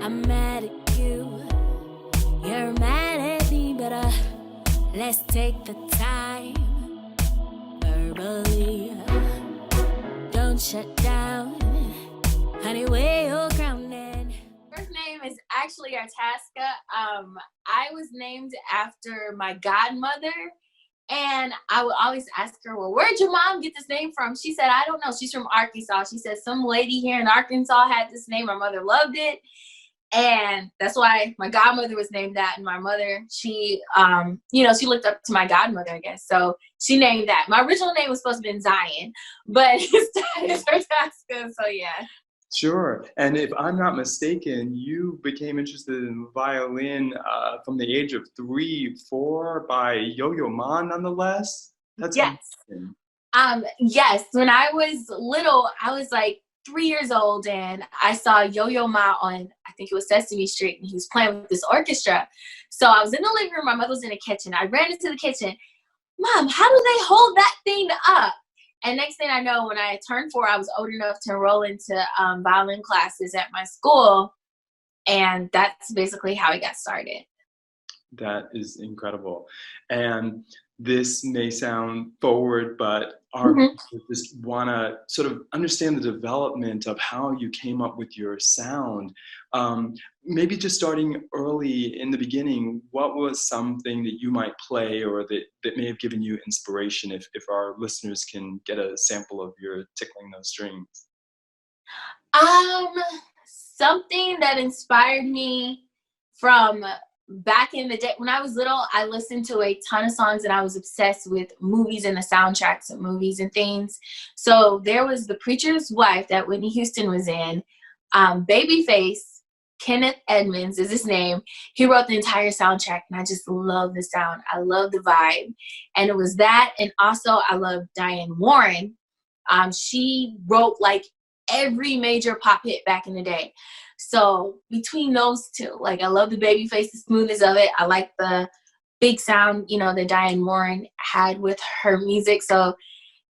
I'm mad at you, you're mad at me, but let's take the time verbally. Don't shut down, honey, where you're grounded. First name is actually Artaska. I was named after my godmother, and I would always ask her, well, where'd your mom get this name from? She said, I don't know. She's from Arkansas. She said some lady here in Arkansas had this name. My mother loved it. And that's why my godmother was named that. And my mother, she looked up to my godmother, I guess. So she named that. My original name was supposed to be Zion, but it's Artaska. So yeah. Sure. And if I'm not mistaken, you became interested in violin from the age of 3, 4 by Yo-Yo Ma, nonetheless? That's yes. Amazing. Yes. When I was little, I was like 3 years old, and I saw Yo-Yo Ma on, I think it was Sesame Street, and he was playing with this orchestra. So I was in the living room. My mother was in the kitchen. I ran into the kitchen. Mom, how do they hold that thing up? And next thing I know, when I turned 4, I was old enough to enroll into violin classes at my school. And that's basically how I got started. That is incredible. And this may sound forward, but our just want to sort of understand the development of how you came up with your sound. Maybe just starting early in the beginning, what was something that you might play or that may have given you inspiration, if our listeners can get a sample of your tickling those strings? Something that inspired me from back in the day, when I was little, I listened to a ton of songs, and I was obsessed with movies and the soundtracks of movies and things. So there was The Preacher's Wife that Whitney Houston was in. Babyface, Kenneth Edmonds is his name. He wrote the entire soundtrack, and I just love the sound. I love the vibe. And it was that, and also I love Diane Warren. She wrote like every major pop hit back in the day. So between those two, like, I love the Babyface, the smoothness of it. I like the big sound, that Diane Warren had with her music. So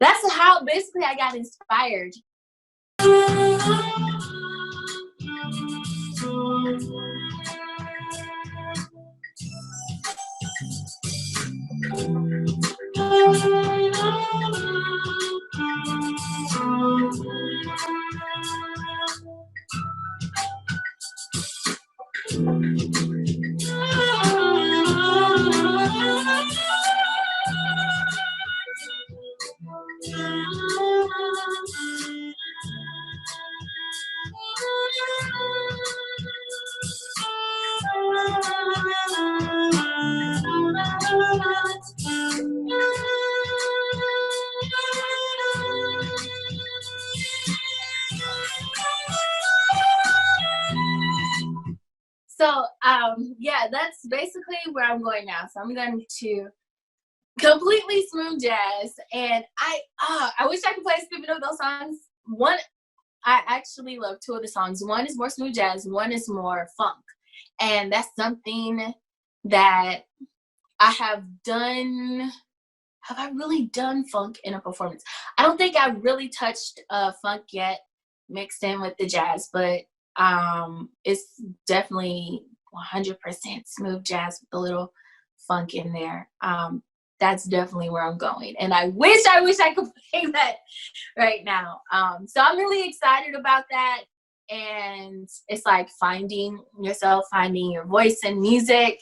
that's how basically I got inspired. So, yeah, that's basically where I'm going now. So I'm going to completely smooth jazz. And I wish I could play a of those songs. One, I actually love 2 of the songs. One is more smooth jazz. One is more funk. And that's something that I have done. Have I really done funk in a performance? I don't think I've really touched funk yet, mixed in with the jazz, but it's definitely 100% smooth jazz with a little funk in there. That's definitely where I'm going, and I wish I could play that right now. So I'm really excited about that, and it's like finding yourself, finding your voice in music,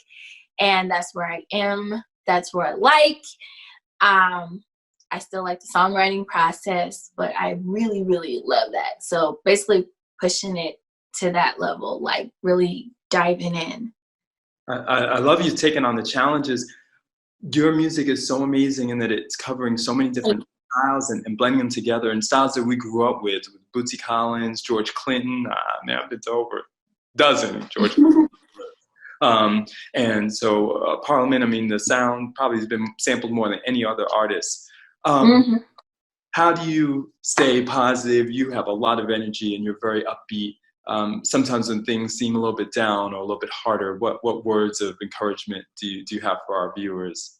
and that's where I am. That's where I like. I still like the songwriting process, but I really, really love that. So basically pushing it to that level, like really diving in. I love you taking on the challenges. Your music is so amazing in that it's covering so many different styles and blending them together, and styles that we grew up with Bootsy Collins, George Clinton. Now it's over. Dozen George Clinton. And so Parliament, I mean, the sound probably has been sampled more than any other artist. How do you stay positive? You have a lot of energy and you're very upbeat. Sometimes when things seem a little bit down or a little bit harder, what words of encouragement do you have for our viewers?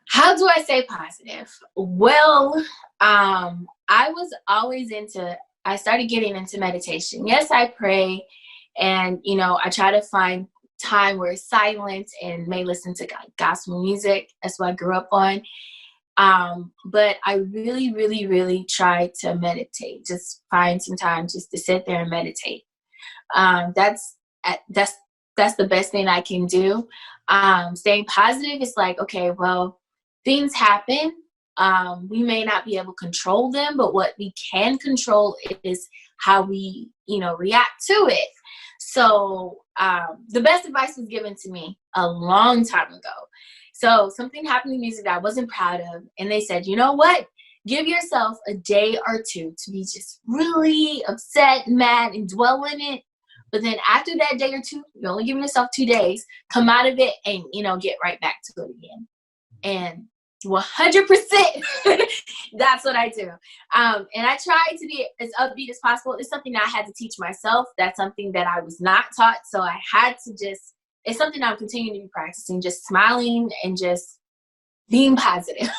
How do I stay positive? Well, I was always I started getting into meditation. Yes, I pray. And, you know, I try to find time where it's silent and may listen to gospel music. That's what I grew up on. But I really, really, really try to meditate. Just find some time just to sit there and meditate. That's the best thing I can do. Staying positive is like, okay, well, things happen. We may not be able to control them, but what we can control is how we, you know, react to it. So the best advice was given to me a long time ago. So something happened in music that I wasn't proud of, and they said, you know what? Give yourself a day or two to be just really upset, mad, and dwell in it. But then after that day or two, you're only giving yourself 2 days, come out of it and, you know, get right back to it again. And 100%, that's what I do. And I try to be as upbeat as possible. It's something that I had to teach myself. That's something that I was not taught. So I had to just, it's something I'm continuing to be practicing, just smiling and just being positive,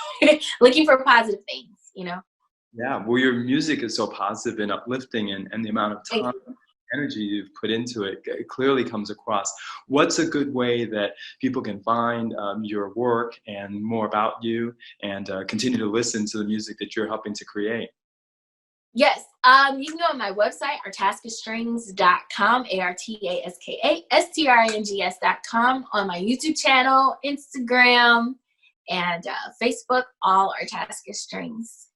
looking for positive things, you know? Yeah, well, your music is so positive and uplifting, and the amount of time, energy you've put into it, it clearly comes across. What's a good way that people can find your work and more about you, and continue to listen to the music that you're helping to create? Yes, you can go on my website, artaskastrings.com, ARTASKASTRINGS.com, on my YouTube channel, Instagram, and Facebook, all Artaska Strings.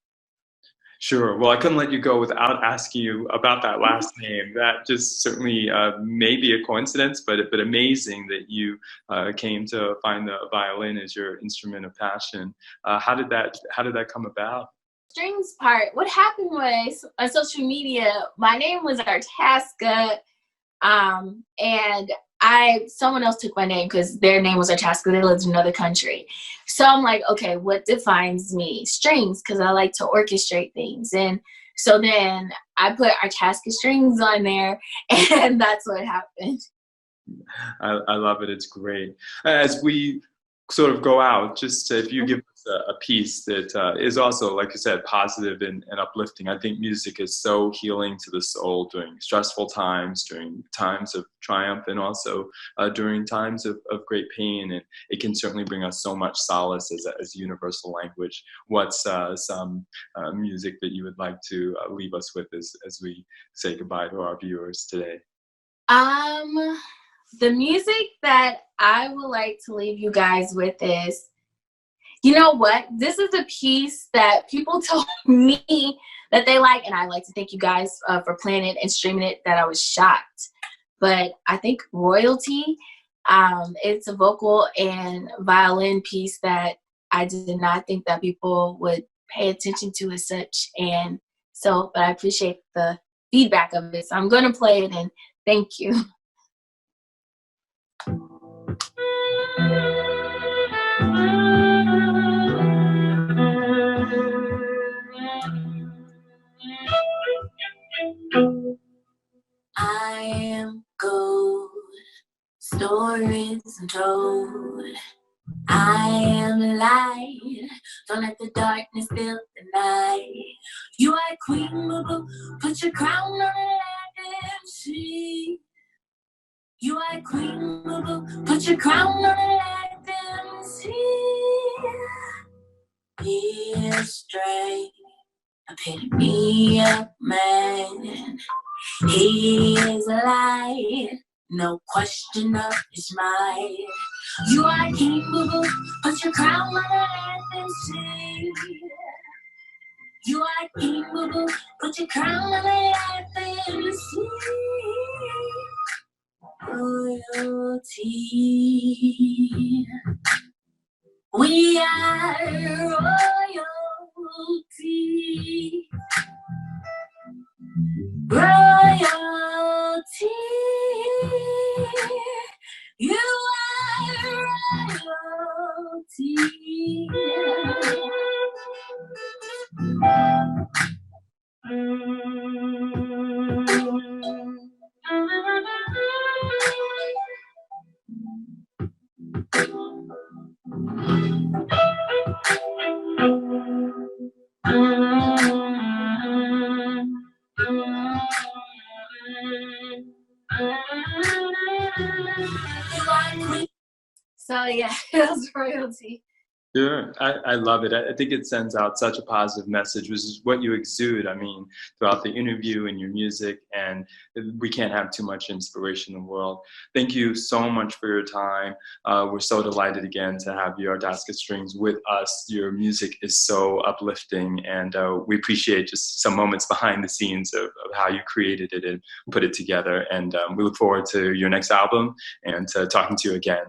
Sure. Well, I couldn't let you go without asking you about that last name. That just certainly may be a coincidence, but amazing that you came to find the violin as your instrument of passion. How did that come about? Strings part. What happened was on social media, my name was Artaska, and someone else took my name because their name was Artaska. They lived in another country. So I'm like, okay, what defines me? Strings, because I like to orchestrate things. And so then I put Artaska Strings on there, and that's what happened. I love it. It's great. As we sort of go out, just if you give us a piece that is also, like you said, positive and uplifting. I think music is so healing to the soul during stressful times, during times of triumph, and also during times of great pain. And it can certainly bring us so much solace as a universal language. What's some music that you would like to leave us with as we say goodbye to our viewers today? The music that I would like to leave you guys with is, you know what? This is a piece that people told me that they like, and I like to thank you guys for playing it and streaming it, that I was shocked. But I think Royalty, it's a vocal and violin piece that I did not think that people would pay attention to as such. And so, but I appreciate the feedback of it. So I'm going to play it, and thank you. I am gold, stories untold. I am light, don't let the darkness fill the night. You are queen, boo-boo, put your crown on the see. You are queen, boo-boo, put your crown on and let them see. He is straight, epitome of man. He is light, no question of his mind. You are king, boo-boo, put your crown on and let them see. You are king, boo-boo, put your crown on and let them see. Royalty. We are royalty. Royalty. You are royalty. So yeah, it was royalty. Sure, I love it. I think it sends out such a positive message, which is what you exude. I mean, throughout the interview and your music, and we can't have too much inspiration in the world. Thank you so much for your time. We're so delighted again to have your Artaska strings with us. Your music is so uplifting, and we appreciate just some moments behind the scenes of how you created it and put it together. And we look forward to your next album and to talking to you again.